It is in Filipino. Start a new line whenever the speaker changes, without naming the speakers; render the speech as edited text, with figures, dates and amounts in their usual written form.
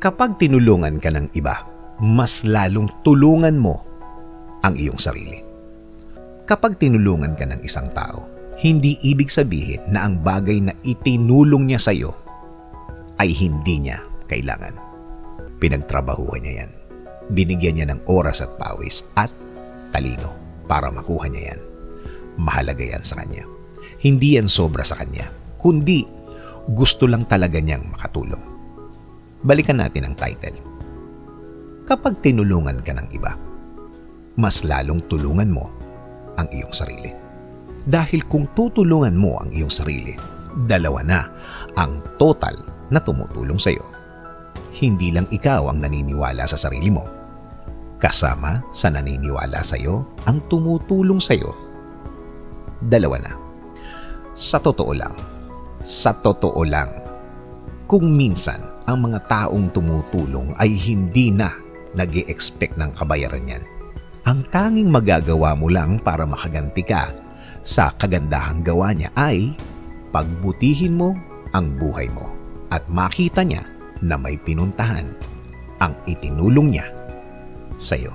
Kapag tinulungan ka ng iba, mas lalong tulungan mo ang iyong sarili. Kapag tinulungan ka ng isang tao, hindi ibig sabihin na ang bagay na itinulong niya sa iyo ay hindi niya kailangan. Pinagtrabahuhan niya yan. Binigyan niya ng oras at pawis at talino para makuha niya yan. Mahalaga yan sa kanya. Hindi yan sobra sa kanya, kundi gusto lang talaga niyang makatulong. Balikan natin ang title. Kapag tinulungan ka ng iba, mas lalong tulungan mo ang iyong sarili. Dahil kung tutulungan mo ang iyong sarili, dalawa na ang total na tumutulong sa iyo. Hindi lang ikaw ang naniniwala sa sarili mo. Kasama sa naniniwala sa iyo ang tumutulong sa iyo. Dalawa na. Sa totoo lang, kung minsan ang mga taong tumutulong ay hindi na nag-e-expect ng kabayaran yan, ang tanging magagawa mo lang para makaganti ka sa kagandahang gawa niya ay pagbutihin mo ang buhay mo at makita niya na may pinuntahan ang itinulong niya sa iyo.